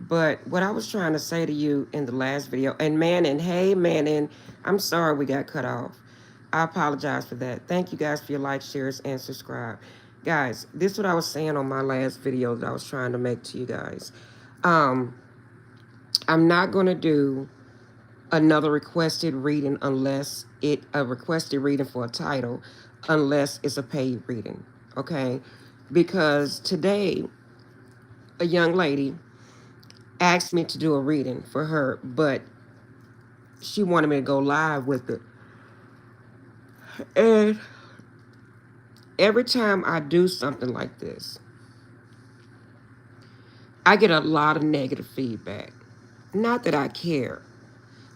But what I was trying to say to you in the last video, and Manning, hey Manning, I'm sorry we got cut off. I apologize for that. Thank you guys for your likes, shares, and subscribe. Guys, this is what I was saying on my last video that I was trying to make to you guys. Um, I'm not going to do another requested reading unless it a requested reading for a title unless it's a paid reading, okay? Because today a young lady asked me to do a reading for her, but she wanted me to go live with it. And every time I do something like this, I get a lot of negative feedback. Not that I care.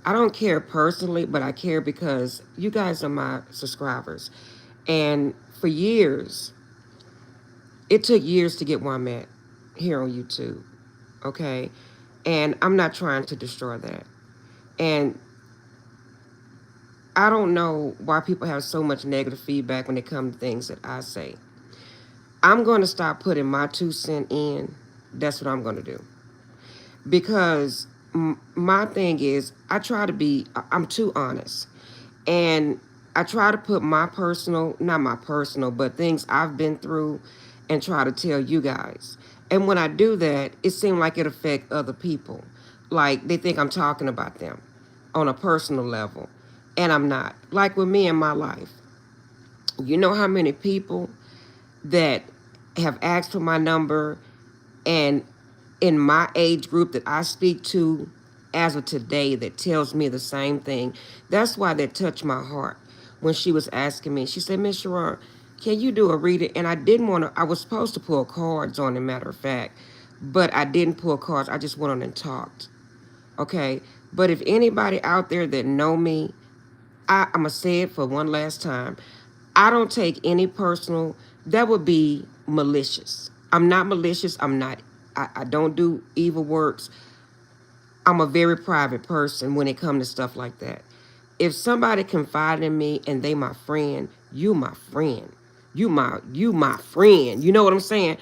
I don't care personally, but I care because you guys are my subscribers. And for years, it took years to get where I'm at here on YouTube. Okay? And I'm not trying to destroy that. And I don't know why people have so much negative feedback when it comes to things that I say. I'm going to stop putting my 2 cents in. That's what I'm going to do. Because my thing is, I'm too honest. And I try to put my personal, not my personal, but things I've been through and try to tell you guys. And when I do that, it seems like it affects other people. Like they think I'm talking about them on a personal level. And I'm not. Like with me in my life. You know how many people that have asked for my number and in my age group that I speak to as of today that tells me the same thing. That's why that touched my heart when she was asking me. She said, Miss Sharon, can you do a reading? And I didn't want to, I was supposed to pull cards on it, matter of fact, but I didn't pull cards. I just went on and talked. Okay. But if anybody out there that know me, I'm going to say it for one last time. I don't take any personal, that would be malicious. I'm not malicious. I don't do evil works. I'm a very private person when it comes to stuff like that. If somebody confided in me and they my friend, you my friend. You my friend. You know what I'm saying?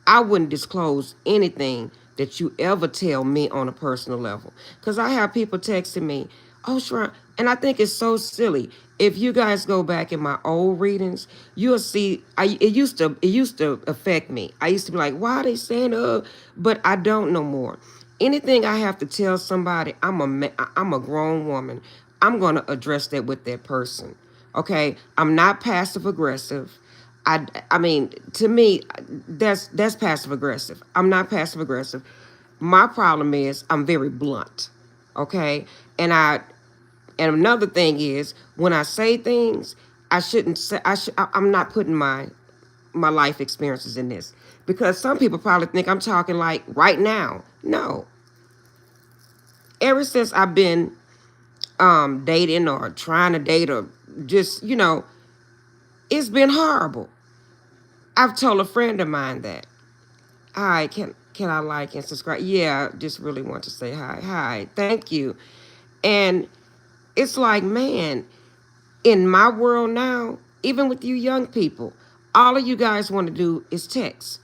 I wouldn't disclose anything that you ever tell me on a personal level. Because I have people texting me, oh sure, and I think it's so silly. If you guys go back in my old readings, you'll see it used to affect me. I used to be like, why are they saying but I don't no more. Anything I have to tell somebody, I'm a grown woman. I'm going to address that with that person. Okay? I'm not passive aggressive. I mean, to me, that's passive aggressive. I'm not passive aggressive. My problem is I'm very blunt. Okay? And another thing is when I say things, I shouldn't say I'm not putting my life experiences in this because some people probably think I'm talking like right now. No, ever since I've been dating or trying to date or just, it's been horrible. I've told a friend of mine that. Hi, can I like and subscribe? Yeah, I just really want to say hi. Hi, thank you. And it's like, man, in my world now, even with you young people, all of you guys want to do is text.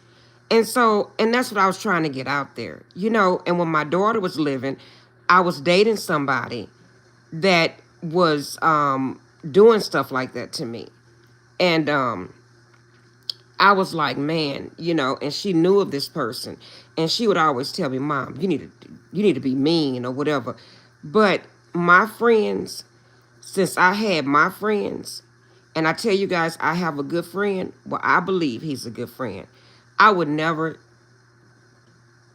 And that's what I was trying to get out there. And when my daughter was living, I was dating somebody that was doing stuff like that to me. And I was like, man, and she knew of this person. And she would always tell me, Mom, you need to be mean or whatever. But my friends, since I had my friends, and I tell you guys, I have a good friend. Well, I believe he's a good friend. I would never,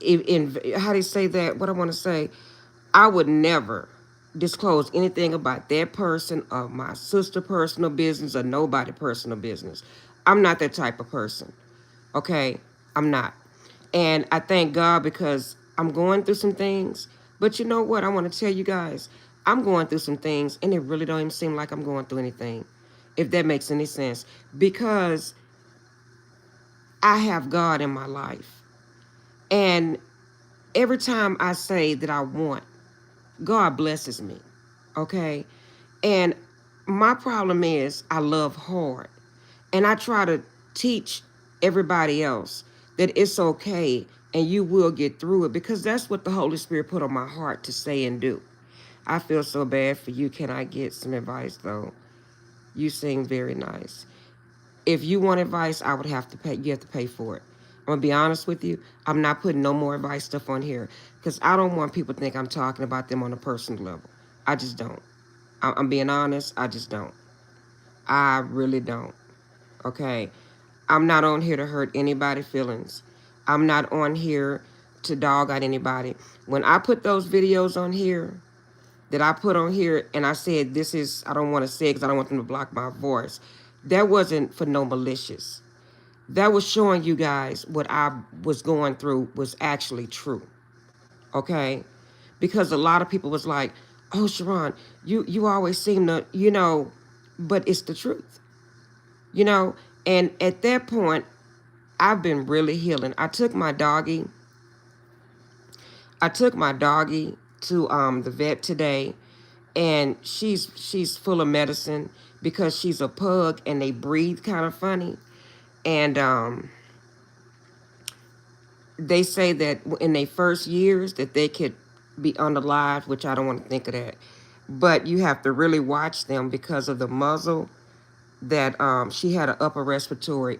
how do you say that? What I want to say, I would never disclose anything about that person or my sister personal business or nobody personal business. I'm not that type of person. Okay? I'm not. And I thank God because I'm going through some things. But you know what? I want to tell you guys, I'm going through some things and it really don't even seem like I'm going through anything. If that makes any sense. Because I have God in my life. And every time I say that I want, God blesses me. Okay? And my problem is I love hard. And I try to teach everybody else that it's okay and you will get through it because that's what the Holy Spirit put on my heart to say and do. I feel so bad for you. Can I get some advice though? You sing very nice. If you want advice, I would have to pay. You have to pay for it. I'm gonna be honest with you. I'm not putting no more advice stuff on here because I don't want people to think I'm talking about them on a personal level. I just don't. I'm being honest. I just don't. I really don't. Okay. I'm not on here to hurt anybody's feelings. I'm not on here to dog out anybody. When I put those videos on here, that I put on here, and I said, this is, I don't want to say it because I don't want them to block my voice. That wasn't for no malicious. That was showing you guys what I was going through was actually true. Okay? Because a lot of people was like, oh, Sharon, you always seem to, but it's the truth. You know? And at that point, I've been really healing. I took my doggy to the vet today, and she's full of medicine because she's a pug and they breathe kind of funny. And they say that in their first years that they could be unalive, which I don't want to think of that. But you have to really watch them because of the muzzle that she had an upper respiratory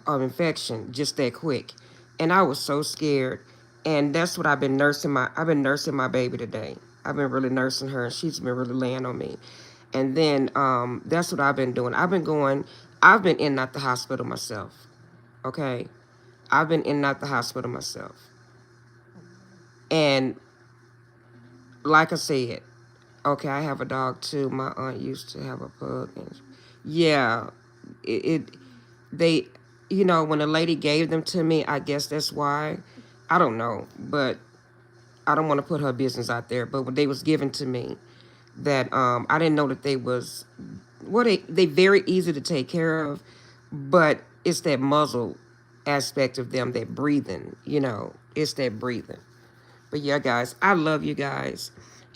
infection just that quick, and I was so scared. And that's what I've been nursing my baby today. I've been really nursing her, and she's been really laying on me. And then that's what I've been doing. I've been in and out the hospital myself. Okay, I've been in and out the hospital myself. And like I said, okay, I have a dog too. My aunt used to have a pug. And yeah, it they, when a lady gave them to me, I guess that's why. I don't know, but I don't want to put her business out there. But when they was given to me, that I didn't know that they was they very easy to take care of, but it's that muzzle aspect of them, that breathing. It's that breathing. But yeah, guys, I love you guys.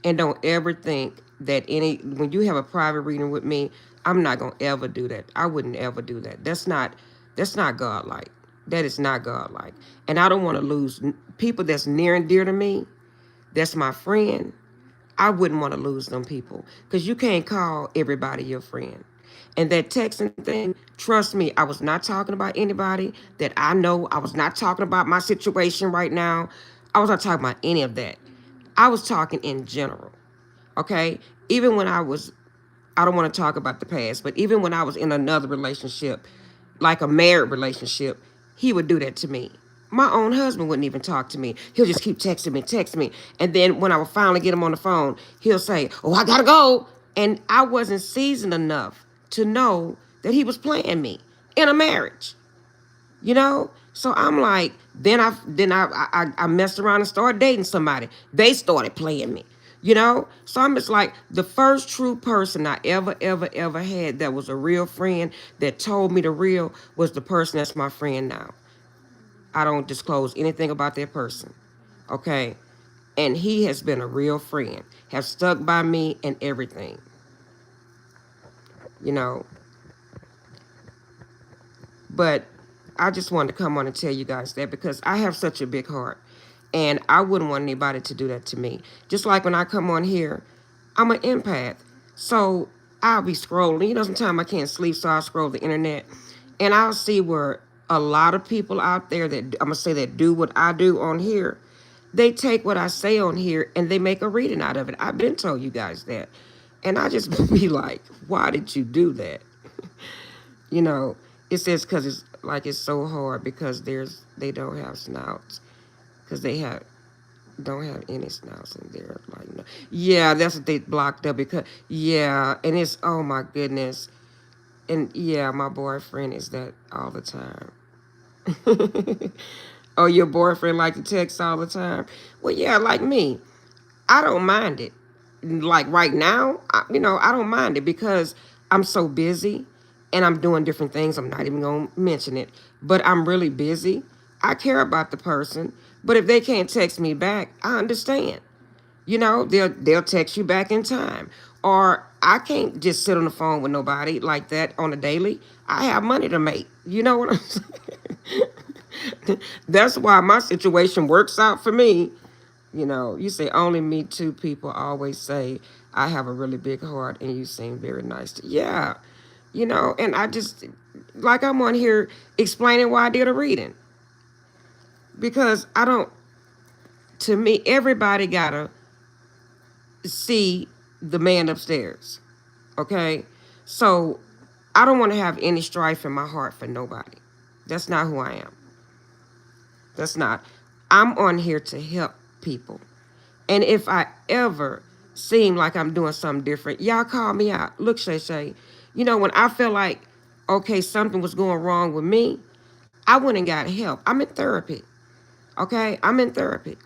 And don't ever think that when you have a private reading with me, I'm not gonna ever do that. I wouldn't ever do that. That's not godlike. That is not godlike. And I don't want to lose people that's near and dear to me, that's my friend. I wouldn't want to lose them people. Because you can't call everybody your friend. And that texting thing, trust me, I was not talking about anybody that I know. I was not talking about my situation right now. I was not talking about any of that. I was talking in general. Okay? Even when I don't want to talk about the past, but even when I was in another relationship, like a married relationship, he would do that to me. My own husband wouldn't even talk to me. He'll just keep texting me. And then when I would finally get him on the phone, he'll say, oh, I gotta go. And I wasn't seasoned enough to know that he was playing me in a marriage. So I'm like, then I messed around and started dating somebody. They started playing me. So I'm just like, the first true person I ever had that was a real friend that told me the real was the person that's my friend now. I don't disclose anything about that person. Okay? And he has been a real friend, have stuck by me and everything. you know. But I just wanted to come on and tell you guys that because I have such a big heart. And I wouldn't want anybody to do that to me. Just like when I come on here, I'm an empath. So I'll be scrolling. Sometimes I can't sleep, so I'll scroll the internet. And I'll see where a lot of people out there that, I'm going to say, that do what I do on here, they take what I say on here and they make a reading out of it. I've been told you guys that. And I just be like, why did you do that? you know, it says because it's so hard because they don't have snouts. Because don't have any snouts in there. Like, no. Yeah, that's what they blocked up because, yeah, and it's, oh my goodness. And yeah, my boyfriend is that all the time. Oh, your boyfriend like to text all the time? Well, yeah, like me. I don't mind it. Like right now, I don't mind it because I'm so busy and I'm doing different things. I'm not even going to mention it, but I'm really busy. I care about the person, but if they can't text me back, I understand. They'll text you back in time. Or I can't just sit on the phone with nobody like that on a daily. I have money to make. You know what I'm saying? That's why my situation works out for me. You know, you say only me too. People always say I have a really big heart and you seem very nice. Yeah, you know, and I just, like I'm on here explaining why I did a reading. Because I don't, to me, everybody gotta see the man upstairs. Okay? So I don't want to have any strife in my heart for nobody. That's not who I am. That's not. I'm on here to help people. And if I ever seem like I'm doing something different, y'all call me out. Look, Shay Shay, you know, when I feel like, okay, something was going wrong with me, I went and got help. I'm in therapy. Okay? I'm in therapy.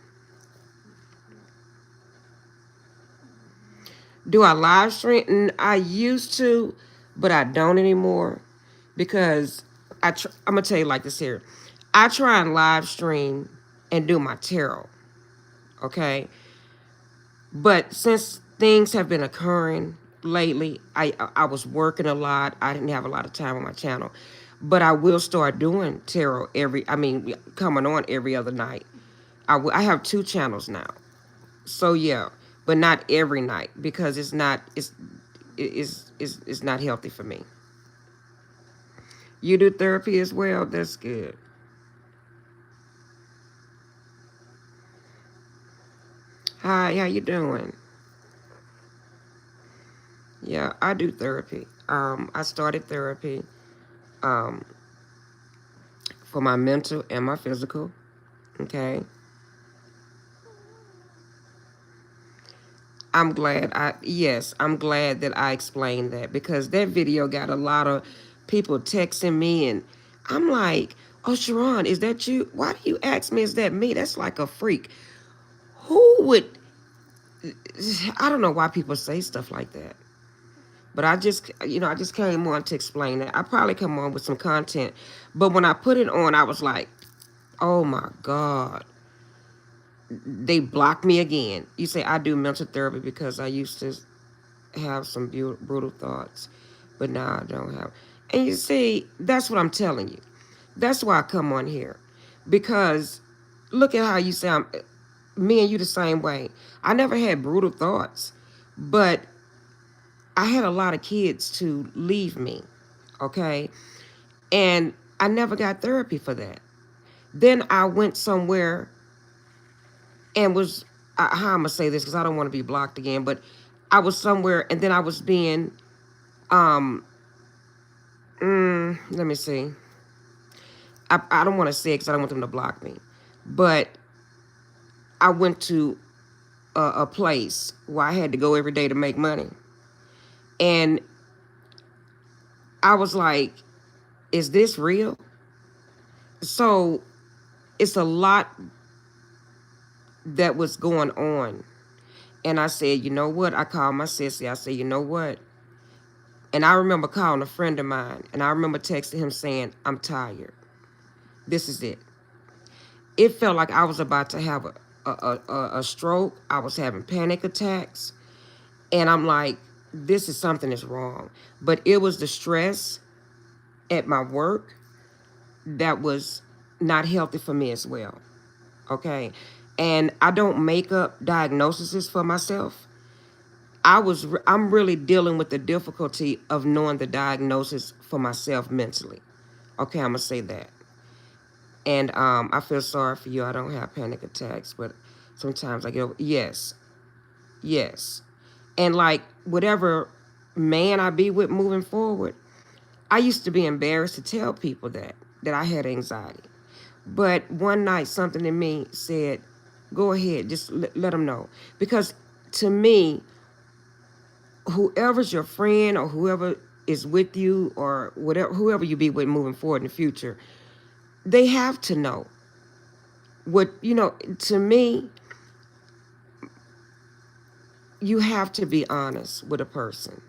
Do I live stream? I used to, but I don't anymore because I'm going to tell you like this here. I try and live stream and do my tarot. Okay? But since things have been occurring lately, I was working a lot. I didn't have a lot of time on my channel. But I will start doing tarot coming on every other night. I have 2 channels now. So yeah, but not every night because it's not healthy for me. You do therapy as well? That's good. Hi, how you doing? Yeah, I do therapy. I started therapy um, for my mental and my physical. Okay. I'm glad that I explained that because that video got a lot of people texting me and I'm like, oh, Sharon, is that you? Why do you ask me, is that me? That's like a freak. Who would, I don't know why people say stuff like that. But I just came on to explain that. I probably come on with some content. But when I put it on, I was like, oh my God. They blocked me again. You say I do mental therapy because I used to have some brutal thoughts, but now I don't have. And you see, that's what I'm telling you. That's why I come on here. Because look at how you say me and you the same way. I never had brutal thoughts, but I had a lot of kids to leave me, okay? And I never got therapy for that. Then I went somewhere and was, how I'm going to say this because I don't want to be blocked again, but I was somewhere and then I was being, um, let me see. I don't want to say it because I don't want them to block me. But I went to a place where I had to go every day to make money. And I was like, is this real? So it's a lot that was going on. And I said, you know what? I called my sissy. I said, you know what? And I remember calling a friend of mine. And I remember texting him saying, I'm tired. This is it. It felt like I was about to have a stroke. I was having panic attacks. And I'm like, this is something that's wrong. But it was the stress at my work that was not healthy for me as well. Okay. And I don't make up diagnoses for myself. I'm really dealing with the difficulty of knowing the diagnosis for myself mentally. Okay, I'm gonna say that. And I feel sorry for you. I don't have panic attacks, but sometimes I get, yes, yes. And like whatever man I be with moving forward, I used to be embarrassed to tell people that I had anxiety. But one night something in me said, go ahead, just let them know. Because to me, whoever's your friend or whoever is with you or whatever, whoever you be with moving forward in the future, they have to know what, to me, you have to be honest with a person.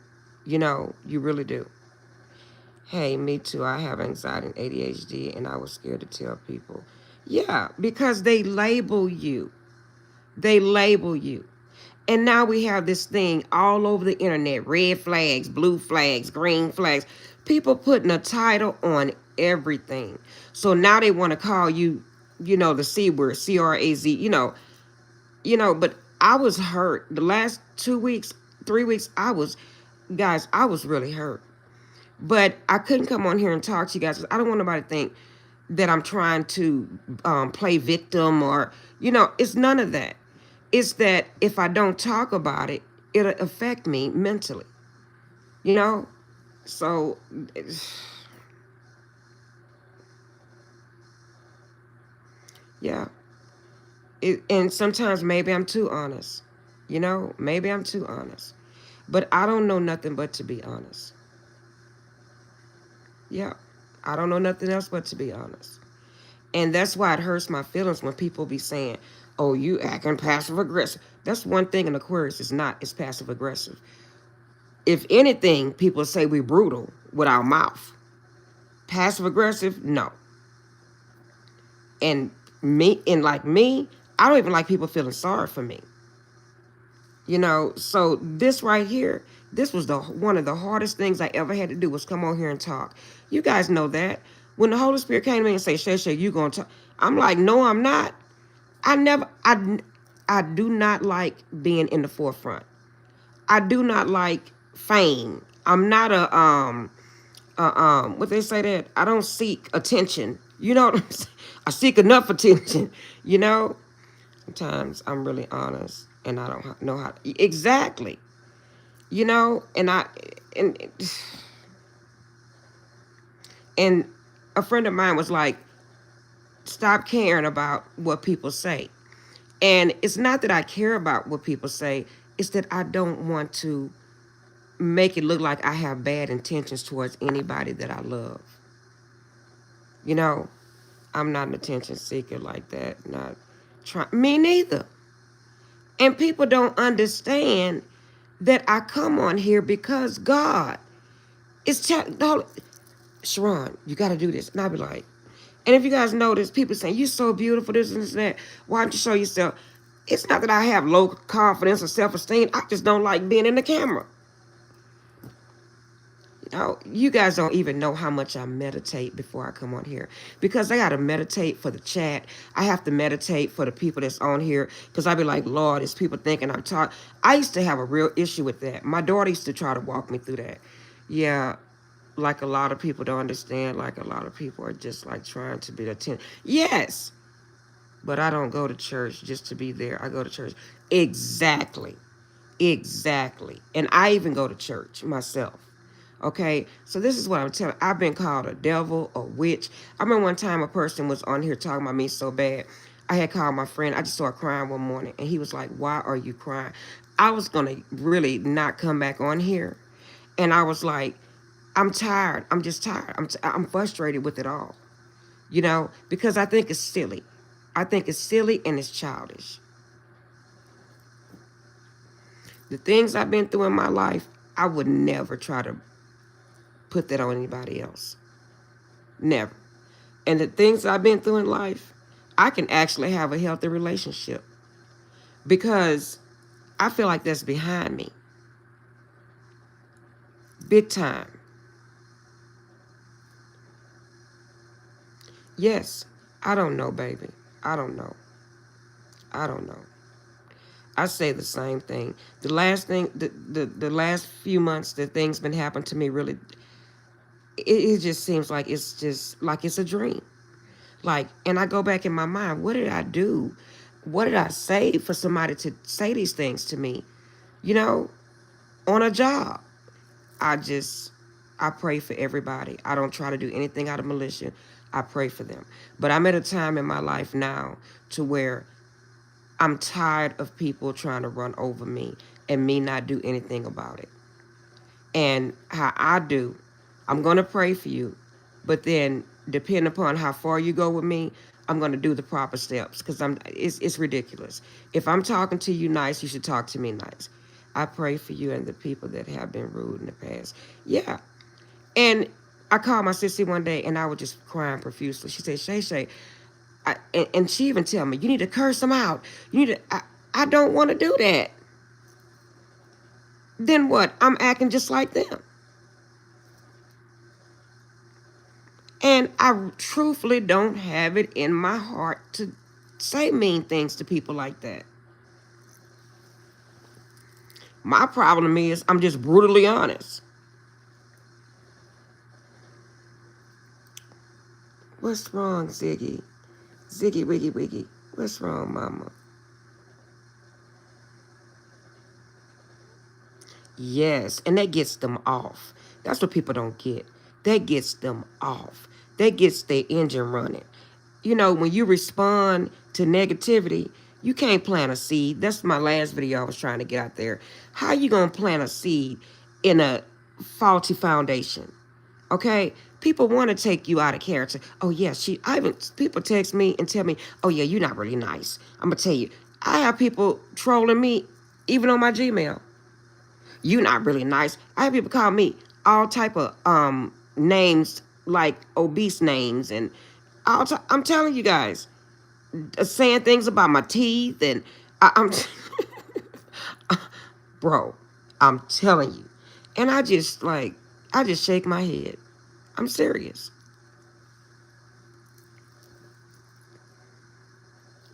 You really do. Hey, me too. I have anxiety and ADHD and I was scared to tell people. Yeah, because they label you. They label you. And now we have this thing all over the internet, red flags, blue flags, green flags. People putting a title on everything. So now they want to call you, the C word, CRAZ, but I was hurt. The last 2 weeks, 3 weeks, I was really hurt. But I couldn't come on here and talk to you guys 'cause I don't want nobody to think that I'm trying to play victim or, it's none of that. It's that if I don't talk about it, it'll affect me mentally, you know? So, yeah. And sometimes maybe I'm too honest, Maybe I'm too honest. But I don't know nothing but to be honest. Yeah. I don't know nothing else but to be honest. And that's why it hurts my feelings when people be saying, oh, you acting passive aggressive. That's one thing in Aquarius is not, it's passive aggressive. If anything, people say we brutal with our mouth. Passive aggressive, no. And me, I don't even like people feeling sorry for me. So this right here, this was the one of the hardest things I ever had to do was come on here and talk. You guys know that. When the Holy Spirit came to me and say, Shay, you gonna talk? I'm like, no, I'm not. I do not like being in the forefront. I do not like fame. I'm not what they say that I don't seek attention. You know what I'm saying? I seek enough attention, you know? Sometimes I'm really honest and I don't know how exactly. And and a friend of mine was like, stop caring about what people say. And it's not that I care about what people say, it's that I don't want to make it look like I have bad intentions towards anybody that I love. You know, I'm not an attention seeker like that. Not trying. Me neither. And people don't understand that I come on here because God is telling, Sharon, you got to do this. And I'll be like, and if you guys notice, people saying, you're so beautiful, this and that. Why don't you show yourself? It's not that I have low confidence or self-esteem. I just don't like being in the camera. You guys don't even know how much I meditate before I come on here. Because I got to meditate for the chat. I have to meditate for the people that's on here. Because I be like, Lord, is people thinking I'm talking. I used to have a real issue with that. My daughter used to try to walk me through that. Yeah, like a lot of people don't understand. Like a lot of people are just like trying to be attentive. Yes, but I don't go to church just to be there. I go to church. Exactly. Exactly. And I even go to church myself. Okay, so this is what I'm telling. I've been called a devil, a witch. I remember one time a person was on here talking about me so bad. I had called my friend. I just started crying one morning, and he was like, "Why are you crying?" I was gonna really not come back on here, and I was like, "I'm tired. I'm just tired. I'm frustrated with it all, because I think it's silly. I think it's silly and it's childish. The things I've been through in my life, I would never try to put that on anybody else. Never. And the things I've been through in life, I can actually have a healthy relationship because I feel like that's behind me. Big time. Yes, I don't know, baby. I don't know. I don't know. I say the same thing. The last thing, the last few months that things been happening to me really, it just seems like it's a dream. Like, and I go back in my mind, what did I do? What did I say for somebody to say these things to me? You know, on a job. I pray for everybody. I don't try to do anything out of militia. I pray for them. But I'm at a time in my life now to where I'm tired of people trying to run over me and me not do anything about it. And how I do, I'm going to pray for you. But then, depending upon how far you go with me, I'm going to do the proper steps because it's ridiculous. If I'm talking to you nice, you should talk to me nice. I pray for you and the people that have been rude in the past. Yeah. And I called my sister one day and I was just crying profusely. She said, Shay, and she even tell me, you need to curse them out. You need to, I don't want to do that. Then what? I'm acting just like them. And I truthfully don't have it in my heart to say mean things to people like that. My problem is I'm just brutally honest. What's wrong, Ziggy? Ziggy Wiggy Wiggy. What's wrong, Mama? Yes, and that gets them off. That's what people don't get. That gets them off. That gets their engine running. You know, when you respond to negativity, you can't plant a seed. That's my last video I was trying to get out there. How you gonna plant a seed in a faulty foundation? Okay, people want to take you out of character. Oh yeah, I even people text me and tell me, oh yeah, you're not really nice. I'm gonna tell you, I have people trolling me, even on my Gmail. You not really nice. I have people call me all type of names, like obese names, and I'm telling you guys, saying things about my teeth, and I'm bro, I'm telling you, and I just shake my head. I'm serious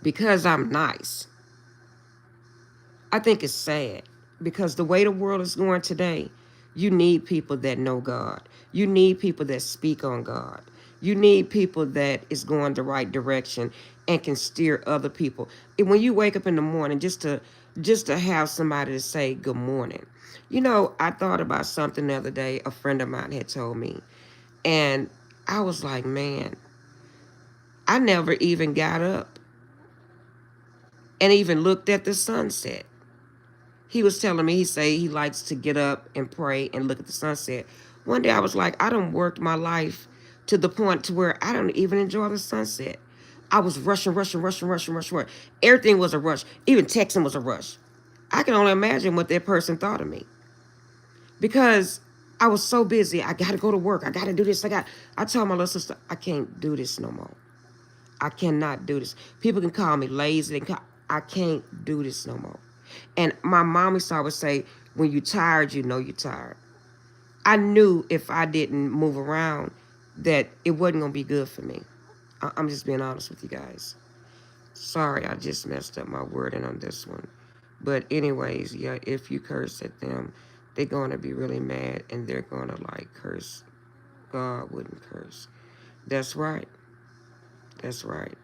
because I'm nice. I think it's sad because the way the world is going today, you need people that know God. You need people that speak on God. You need people that is going the right direction and can steer other people. And when you wake up in the morning, just to have somebody to say good morning. You know, I thought about something the other day. A friend of mine had told me, and I was like, man, I never even got up and even looked at the sunset. He was telling me, he say he likes to get up and pray and look at the sunset. One day I was like, I done worked my life to the point to where I don't even enjoy the sunset. I was rushing. Everything was a rush. Even texting was a rush. I can only imagine what that person thought of me. Because I was so busy. I got to go to work. I got to do this. I told my little sister, I can't do this no more. I cannot do this. People can call me lazy. I can't do this no more. And my mom used to always say, when you're tired, you know you're tired. I knew if I didn't move around that it wasn't going to be good for me. I'm just being honest with you guys. Sorry, I just messed up my wording on this one. But anyways, yeah, if you curse at them, they're going to be really mad and they're going to like curse. God wouldn't curse. That's right. That's right.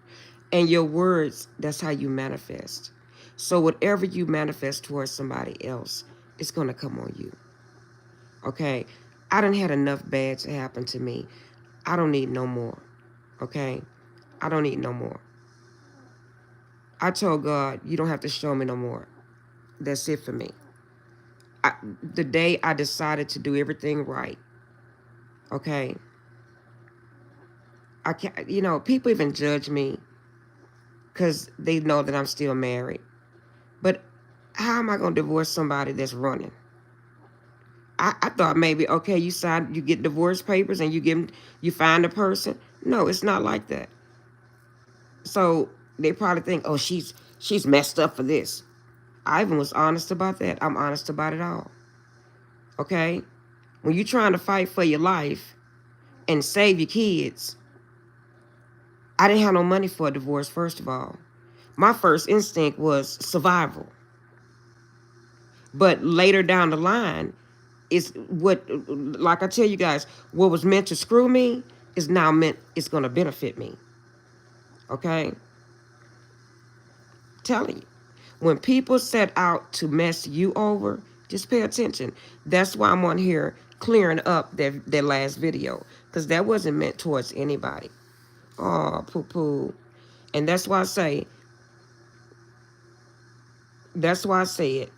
And your words, that's how you manifest. So whatever you manifest towards somebody else, it's going to come on you. Okay? I done had enough bad to happen to me. I don't need no more. Okay? I don't need no more. I told God, you don't have to show me no more. That's it for me. The day I decided to do everything right, okay? I can't, people even judge me because they know that I'm still married. But how am I going to divorce somebody that's running? I thought maybe, okay, you get divorce papers and you find a person. No, it's not like that. So they probably think, oh, she's messed up for this. I even was honest about that. I'm honest about it all. Okay? When you're trying to fight for your life and save your kids, I didn't have no money for a divorce, first of all. My first instinct was survival. But later down the line, like I tell you guys, what was meant to screw me is now meant it's going to benefit me. Okay? Telling you. When people set out to mess you over, just pay attention. That's why I'm on here clearing up their last video. Because that wasn't meant towards anybody. Oh, poo-poo. And that's why I say it.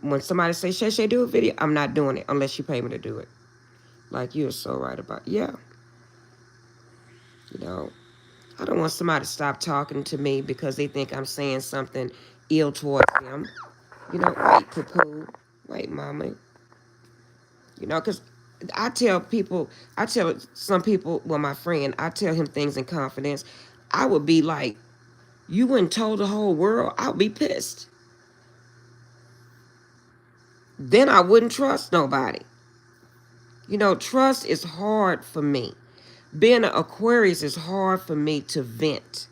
When somebody say, Shay, do a video, I'm not doing it unless you pay me to do it. Like, you're so right about it. Yeah. You know, I don't want somebody to stop talking to me because they think I'm saying something ill towards them. Wait, poo-poo. Wait, mama. Because I tell some people, well, my friend, I tell him things in confidence. I would be like, you wouldn't told the whole world, I would be pissed. Then I wouldn't trust nobody. Trust is hard for me Being an Aquarius is hard for me to vent.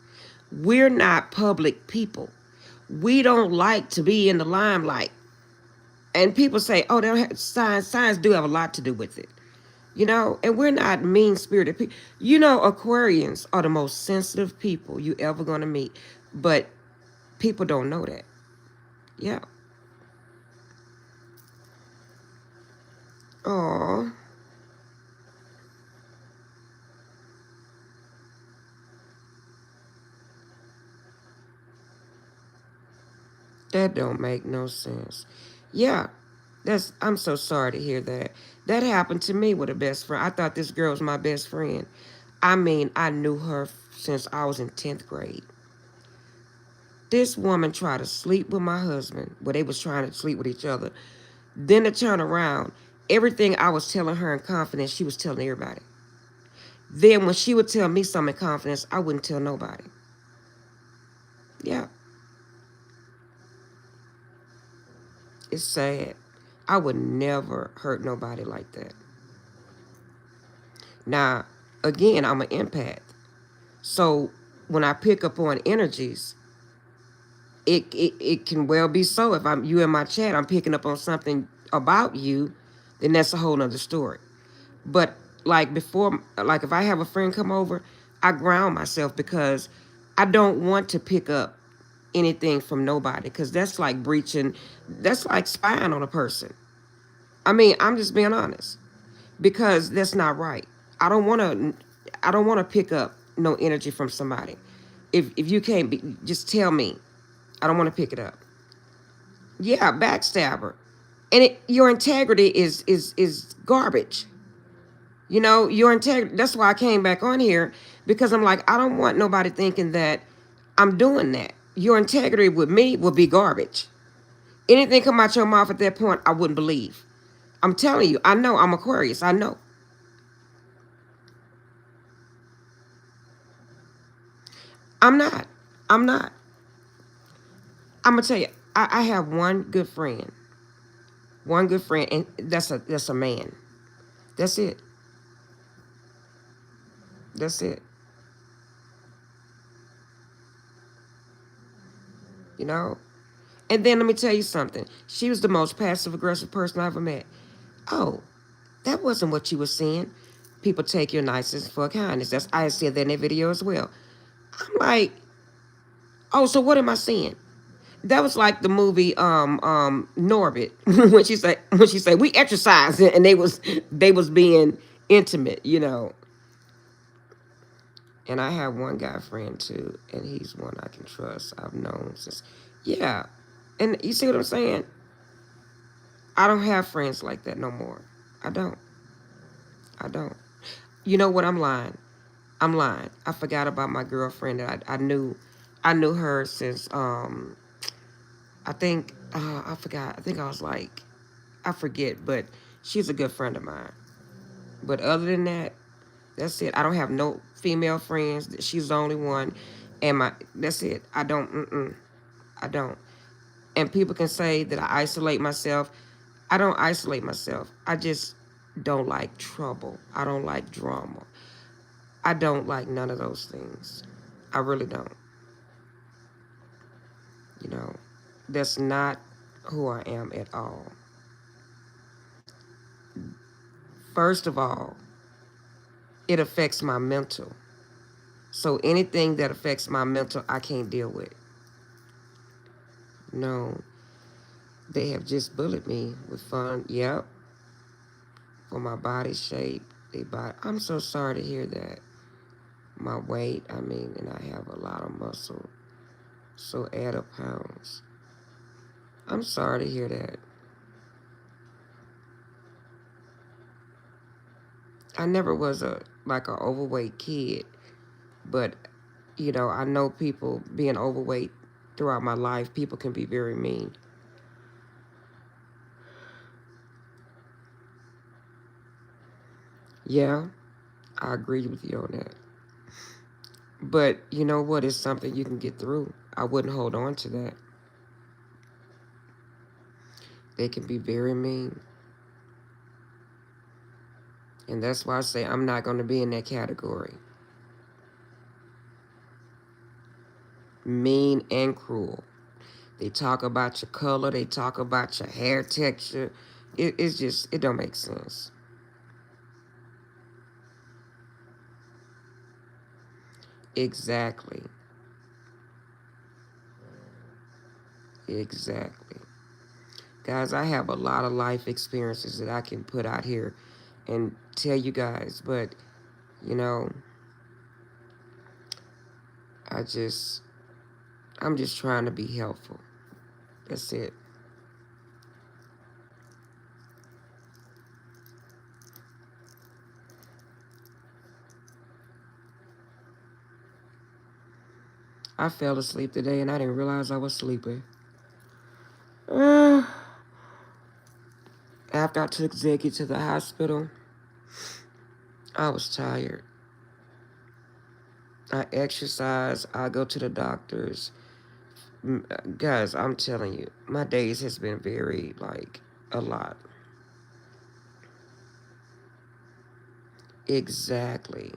We're not public people. We don't like to be in the limelight. And people say, oh, they don't have signs. Signs do have a lot to do with it. And we're not mean-spirited people. Aquarians are the most sensitive people you ever going to meet. But people don't know that. Yeah. Oh, that don't make no sense. Yeah, I'm so sorry to hear that. That happened to me with a best friend. I thought this girl was my best friend. I mean, I knew her since I was in 10th grade. This woman tried to sleep with my husband. Well, they was trying to sleep with each other. Then to turn around, everything I was telling her in confidence, she was telling everybody. Then when she would tell me something in confidence, I wouldn't tell nobody. Yeah, it's sad. I would never hurt nobody like that. Now, again, I'm an empath. So when I pick up on energies, it can well be so. If I'm you in my chat, I'm picking up on something about you, then that's a whole nother story. But like before, like if I have a friend come over, I ground myself because I don't want to pick up anything from nobody because that's like breaching, that's like spying on a person. I mean, I'm just being honest because that's not right. I don't want to. I don't want to pick up no energy from somebody. If you can't just tell me. I don't want to pick it up. Yeah, backstabber, and your integrity is garbage. Your integrity. That's why I came back on here because I'm like, I don't want nobody thinking that I'm doing that. Your integrity with me will be garbage. Anything come out your mouth at that point, I wouldn't believe. I'm telling you, I know I'm Aquarius. I know. I'm not. I'm not. I'm gonna tell you, I have one good friend. One good friend, and that's a man. That's it. That's it. You know? And then let me tell you something. She was the most passive aggressive person I ever met. Oh, that wasn't what you were saying. People take your niceness for kindness. I said that in that video as well. I'm like, oh, so what am I saying? That was like the movie Norbit when she said we exercise and they was being intimate. And I have one guy friend too, and he's one I can trust. I've known since, yeah. And you see what I'm saying? I don't have friends like that no more. I don't. I don't. You know what? I'm lying. I'm lying. I forgot about my girlfriend that I knew. I knew her since I think I forgot. I think I was like I forget, but she's a good friend of mine. But other than that, that's it. I don't have no female friends. She's the only one, and that's it. I don't. I don't. And people can say that I isolate myself. I don't isolate myself. I just don't like trouble. I don't like drama. I don't like none of those things. I really don't. You know, that's not who I am at all. First of all, it affects my mental. So anything that affects my mental, I can't deal with. No, they have just bullied me with fun. Yep, for my body shape. I'm so sorry to hear that. My weight, I mean, and I have a lot of muscle. So add up pounds. I'm sorry to hear that. I never was a overweight kid, but I know people being overweight throughout my life, people can be very mean. Yeah, I agree with you on that. But you know what? It's something you can get through. I wouldn't hold on to that. They can be very mean. And that's why I say I'm not going to be in that category. Mean and cruel. They talk about your color. They talk about your hair texture. It's just, it don't make sense. Exactly. Exactly. Guys, I have a lot of life experiences that I can put out here and tell you guys. But, you know, I just, I'm just trying to be helpful. That's it. I fell asleep today and I didn't realize I was sleeping. After I took Ziggy to the hospital, I was tired. I exercise. I go to the doctors. Guys, I'm telling you, my days has been very, like, a lot. Exactly.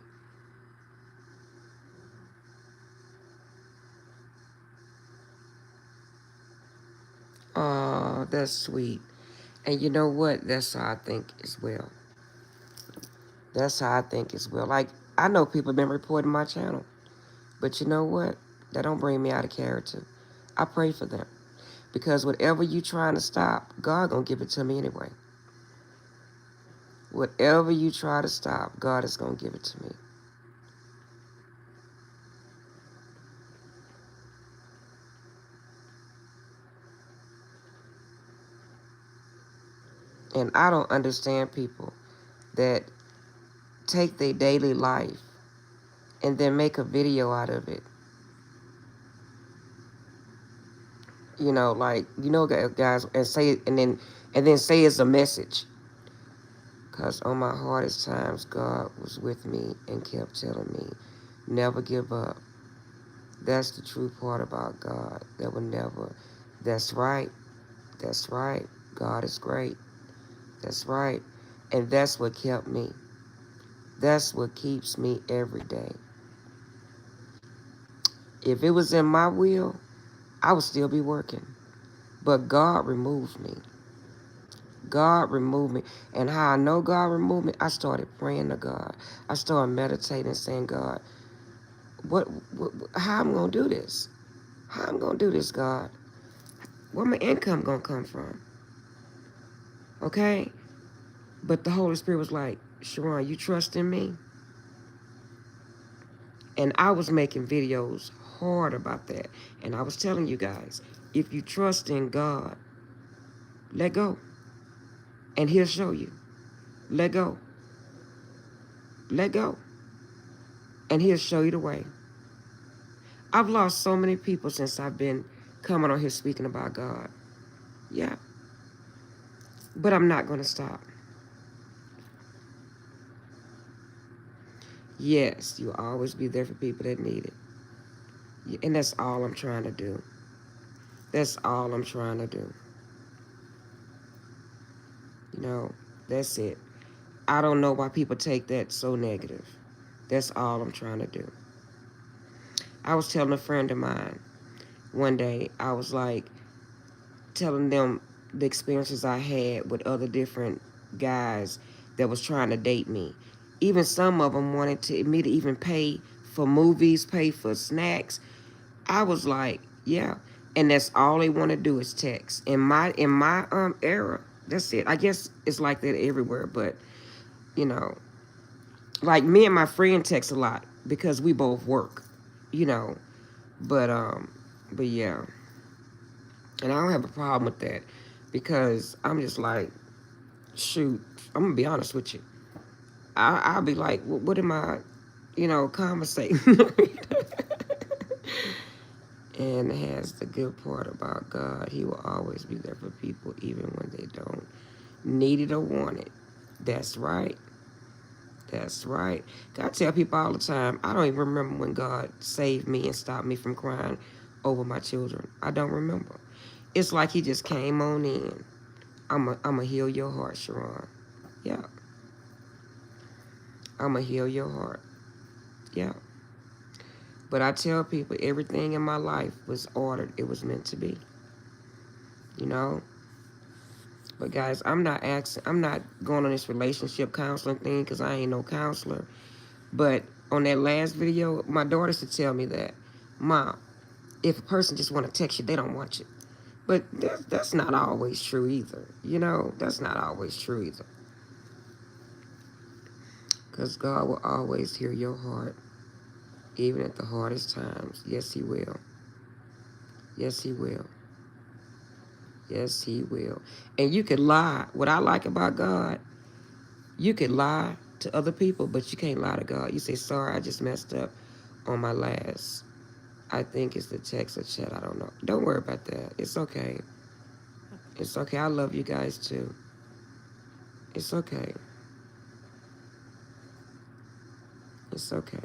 Oh, that's sweet. And you know what? That's how I think as well. That's how I think as well. Like, I know people have been reporting my channel. But you know what? That don't bring me out of character. I pray for them. Because whatever you trying to stop, God gonna give it to me anyway. Whatever you try to stop, God is gonna give it to me. And I don't understand people that take their daily life and then make a video out of it. You know, like, you know, guys, and say it, and then say it's a message. Cause on my hardest times, God was with me and kept telling me, never give up. That's the true part about God. That will never. That's right. That's right. God is great. That's right. And that's what kept me. That's what keeps me every day. If it was in my will, I would still be working. But God removed me. God removed me. And how I know God removed me, I started praying to God. I started meditating, saying, God, what how I'm gonna do this? How I'm gonna do this, God? Where my income gonna come from? Okay? But the Holy Spirit was like, Sharon, you trust in me? And I was making videos hard about that. And I was telling you guys, if you trust in God, let go. And he'll show you. Let go. Let go. And he'll show you the way. I've lost so many people since I've been coming on here speaking about God. Yeah. But I'm not going to stop. Yes, you'll always be there for people that need it. And that's all I'm trying to do. That's all I'm trying to do. You know, that's it. I don't know why people take that so negative. That's all I'm trying to do. I was telling a friend of mine one day, I was like telling them the experiences I had with other different guys that was trying to date me. Even some of them wanted me to even pay for movies, pay for snacks. I was like, yeah. And that's all they want to do is text. In my era, that's it. I guess it's like that everywhere, but you know, like me and my friend text a lot because we both work, you know. But but yeah, and I don't have a problem with that because I'm just like, shoot, I'm gonna be honest with you. I'll be like, what am I, conversating? And it has the good part about God. He will always be there for people even when they don't need it or want it. That's right. That's right. God tell people all the time, I don't even remember when God saved me and stopped me from crying over my children. I don't remember. It's like he just came on in. I'm a heal your heart, Sharon. Yeah. I'm going to heal your heart. Yeah. But I tell people everything in my life was ordered. It was meant to be. You know? But guys, I'm not going on this relationship counseling thing because I ain't no counselor. But on that last video, my daughter used to tell me that, Mom, if a person just want to text you, they don't want you. But that's not always true either. You know, that's not always true either. Because God will always hear your heart, even at the hardest times. Yes, He will. Yes, He will. Yes, He will. And you could lie. What I like about God, you could lie to other people, but you can't lie to God. You say, sorry, I just messed up on my last. I think it's the text or chat. I don't know. Don't worry about that. It's okay. It's okay. I love you guys too. It's okay. It's okay.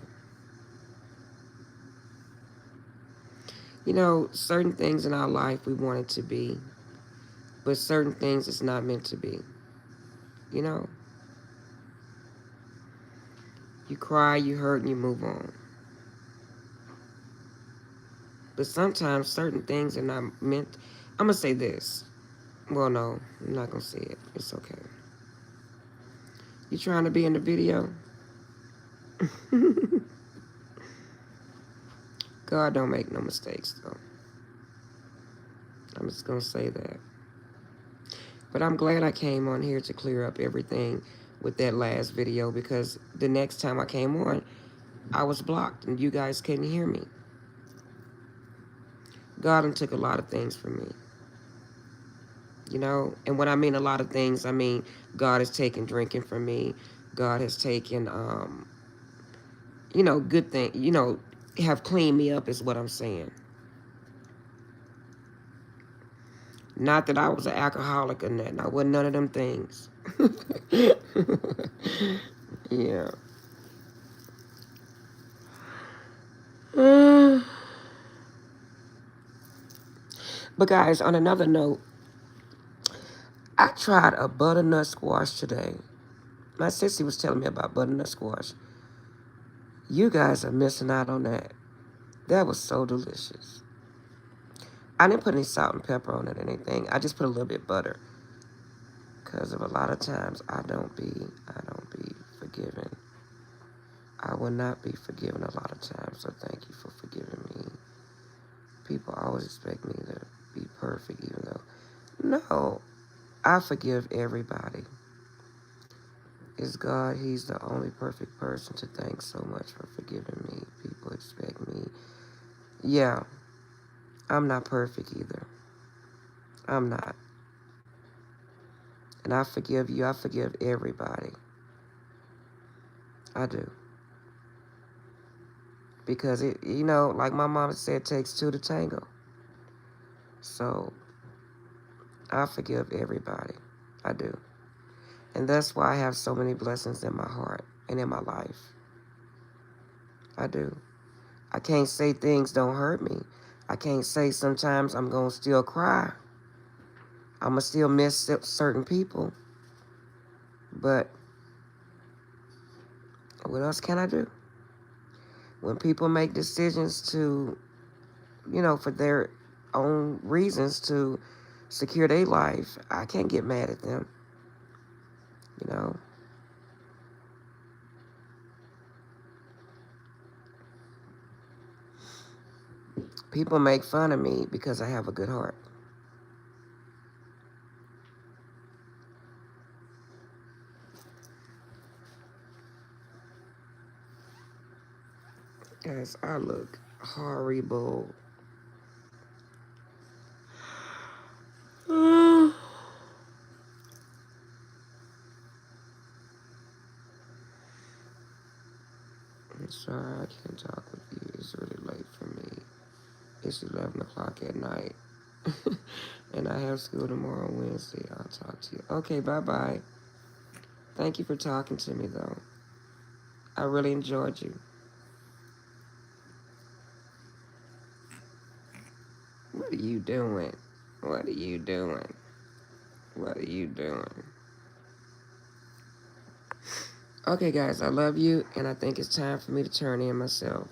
You know, certain things in our life we want it to be, but certain things it's not meant to be. You know, you cry, you hurt, and you move on. But sometimes certain things are not meant. I'm going to say this. Well, no, I'm not going to say it. It's okay. You trying to be in the video? God don't make no mistakes, though. I'm just going to say that. But I'm glad I came on here to clear up everything with that last video, because the next time I came on, I was blocked and you guys couldn't hear me. God done took a lot of things from me. You know, and when I mean a lot of things, I mean God has taken drinking from me. God has taken, you know, good thing, you know, have cleaned me up is what I'm saying. Not that I was an alcoholic or nothing. I wasn't none of them things. Yeah. But guys, on another note, I tried a butternut squash today. My sissy was telling me about butternut squash. You guys are missing out on that. That was so delicious. I didn't put any salt and pepper on it or anything. I just put a little bit of butter. Because of a lot of times I don't be forgiven. I will not be forgiven a lot of times. So thank you for forgiving me. People always expect me to be perfect, even though, no, I forgive everybody. It's God. He's the only perfect person to thank so much for forgiving me. People expect me. Yeah, I'm not perfect either. I'm not. And I forgive you. I forgive everybody. I do. Because it, you know, like my mom said, it takes two to tango. So I forgive everybody. I do. And that's why I have so many blessings in my heart and in my life. I do. I can't say things don't hurt me. I can't say sometimes I'm going to still cry. I'm going to still miss certain people. But what else can I do? When people make decisions to, you know, for their own reasons to secure their life, I can't get mad at them. You know. People make fun of me because I have a good heart. Guys, I look horrible. I'm sorry I can't talk with you. It's really late for me. It's 11 o'clock at night. And I have school tomorrow, Wednesday. I'll talk to you. Okay, bye-bye. Thank you for talking to me, though. I really enjoyed you. What are you doing? What are you doing? What are you doing? Okay, guys, I love you, and I think it's time for me to turn in myself.